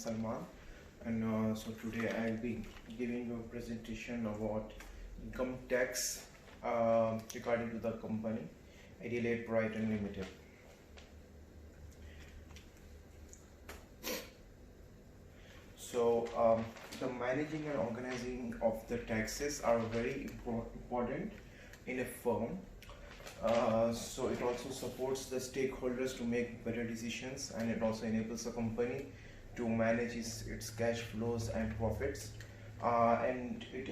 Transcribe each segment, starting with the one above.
Salman, and so today I'll be giving you a presentation about income tax regarding to the company Adelaide Brighton Limited. So the managing and organizing of the taxes are very important in a firm. So it also supports the stakeholders to make better decisions, and it also enables the company to manage its cash flows and profits, and it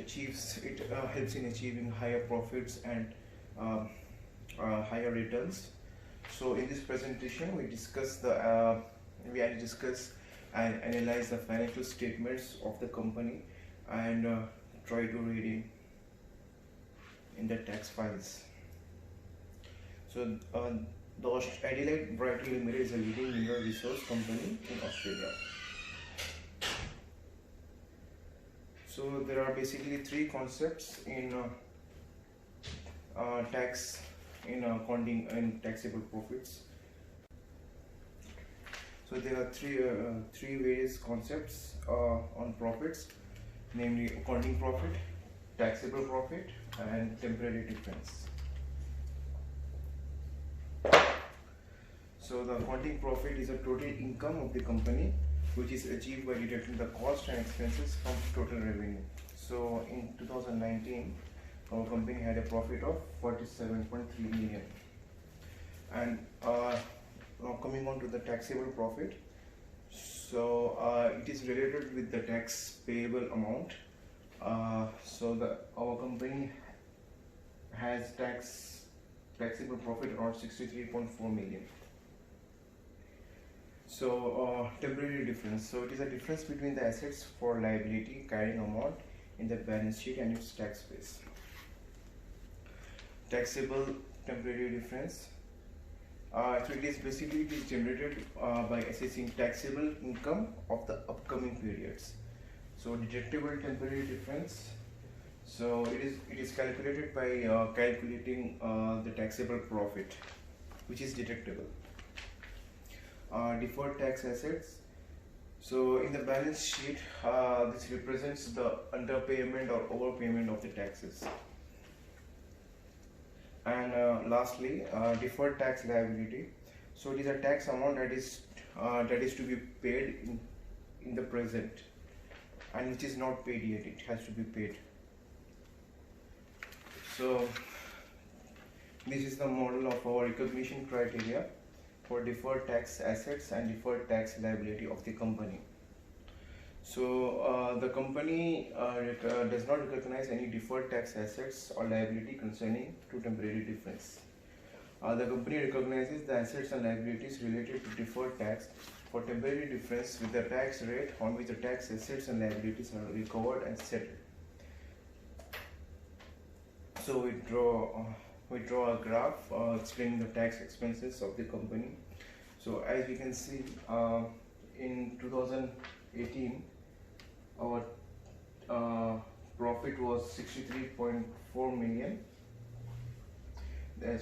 helps in achieving higher profits and higher returns. So in this presentation we discuss and analyze the financial statements of the company and try to read in the tax files. So the Adelaide Brighton Limited is a leading mineral resource company in Australia. So there are basically three concepts in tax in accounting and taxable profits. So there are three various concepts on profits, namely accounting profit, taxable profit, and temporary difference. So the accounting profit is a total income of the company which is achieved by deducting the cost and expenses from total revenue. So in 2019 our company had a profit of 47.3 million. And now coming on to the taxable profit, so it is related with the tax payable amount. So our company has taxable profit around 63.4 million. So temporary difference, so it is a difference between the assets for liability carrying amount in the balance sheet and its tax base. Taxable temporary difference, so it is generated by assessing taxable income of the upcoming periods. So deductible temporary difference, so it is calculated by calculating the taxable profit which is deductible. Deferred tax assets, so in the balance sheet this represents the underpayment or overpayment of the taxes. And lastly, deferred tax liability, so it is a tax amount that is to be paid in the present and which is not paid yet, it has to be paid. So this is the model of our recognition criteria for deferred tax assets and deferred tax liability of the company. So the company does not recognize any deferred tax assets or liability concerning to temporary difference. The company recognizes the assets and liabilities related to deferred tax for temporary difference with the tax rate on which the tax assets and liabilities are recovered and settled. So we draw a graph explaining the tax expenses of the company. So as we can see, in 2018 our profit was 63.4 million.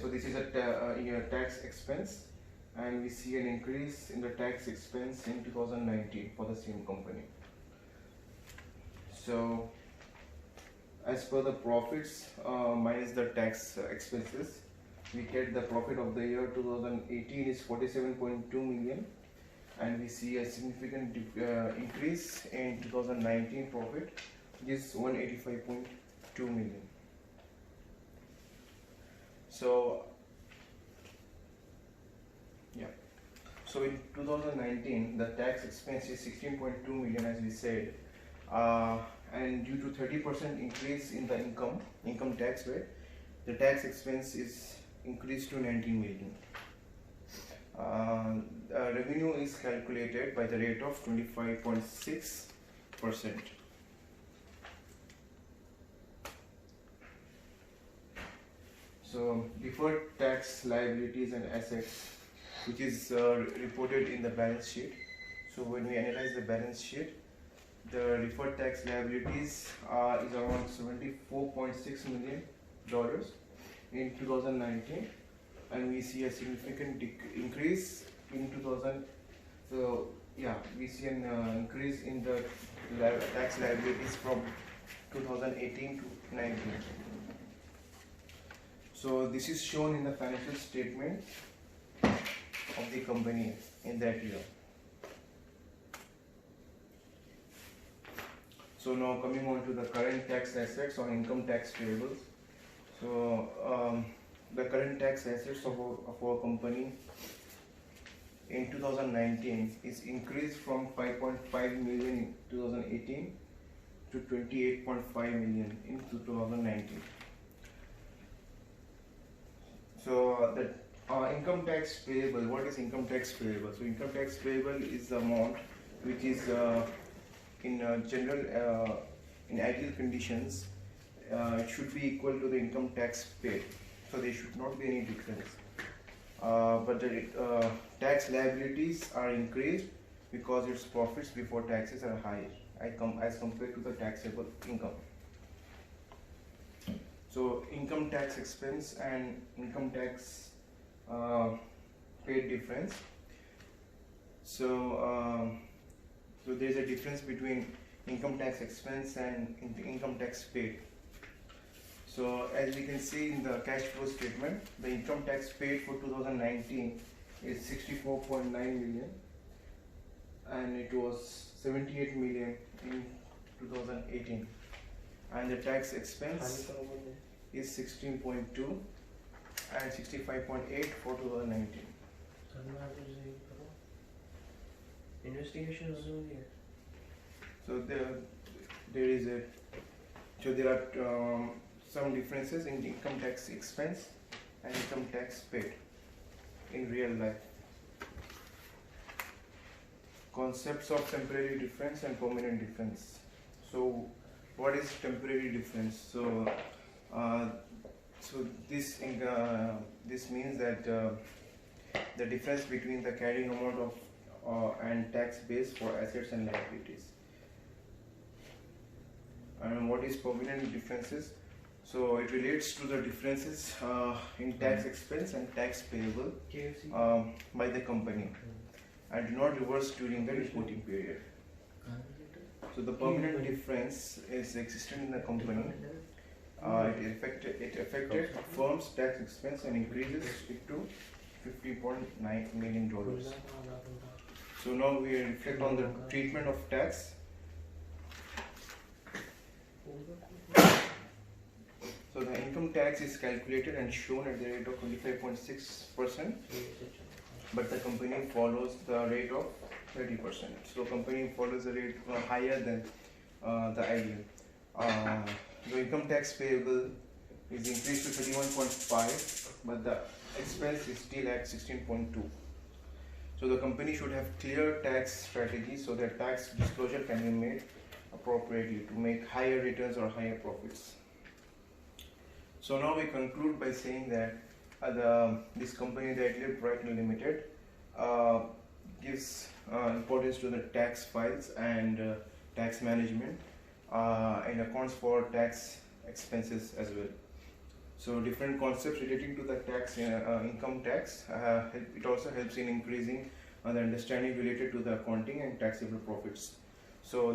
So this is a tax expense, and we see an increase in the tax expense in 2019 for the same company. So as per the profits minus the tax expenses, we get the profit of the year 2018 is 47.2 million, and we see a significant increase in 2019 profit, which is 185.2 million. So so in 2019 the tax expense is 16.2 million, as we said, and due to 30% increase in the income tax rate, the tax expense is increased to 19 million. Revenue is calculated by the rate of 25.6%. So deferred tax liabilities and assets, which is reported in the balance sheet. So when we analyze the balance sheet, the deferred tax liabilities is around $74.6 million in 2019, and we see a significant increase in 2000. So yeah, we see an increase in the tax liabilities from 2018 to 19. So this is shown in the financial statement of the company in that year. So now coming on to the current tax assets or income tax payables. So the current tax assets of our company in 2019 is increased from 5.5 million in 2018 to 28.5 million in 2019. So the income tax payable, what is income tax payable? So income tax payable is the amount which is in general, in ideal conditions, it should be equal to the income tax paid. So there should not be any difference. But the tax liabilities are increased because its profits before taxes are higher as compared to the taxable income. So income tax expense and income tax paid difference. So so there is a difference between income tax expense and income tax paid. So as we can see in the cash flow statement, the income tax paid for 2019 is 64.9 million and it was 78 million in 2018, and the tax expense is 16.2 and 65.8 for 2019. Investigation So there are some differences in the income tax expense and income tax paid in real life. Concepts of temporary difference and permanent difference. So what is temporary difference? So this means that the difference between the carrying amount of and tax base for assets and liabilities. And what is permanent differences? So it relates to the differences in tax expense and tax payable by the company and do not reverse during the reporting period. So the permanent difference is existent in the company. It affected firm's tax expense and increases it to $50.9 million. So now we reflect on the treatment of tax. So the income tax is calculated and shown at the rate of 25.6%, but the company follows the rate of 30%. So company follows the rate higher than the ideal. The income tax payable is increased to 31.5, but the expense is still at 16.2. So the company should have clear tax strategy so that tax disclosure can be made appropriately to make higher returns or higher profits. So now we conclude by saying that this company, the Adelaide Brighton Limited, gives importance to the tax files and tax management and accounts for tax expenses as well. So different concepts relating to the tax, income tax, it also helps in increasing the understanding related to the accounting and taxable profits. So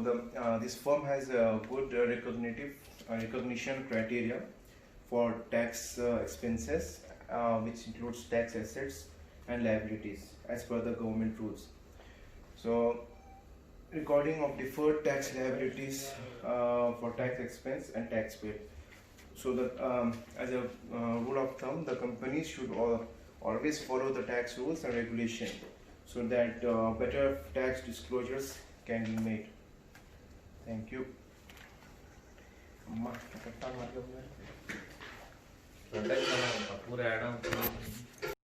this firm has a good recognition criteria for tax expenses, which includes tax assets and liabilities as per the government rules. So recording of deferred tax liabilities for tax expense and tax paid. So that as a rule of thumb, the companies should always follow the tax rules and regulation so that better tax disclosures can be made. Thank you. पूरा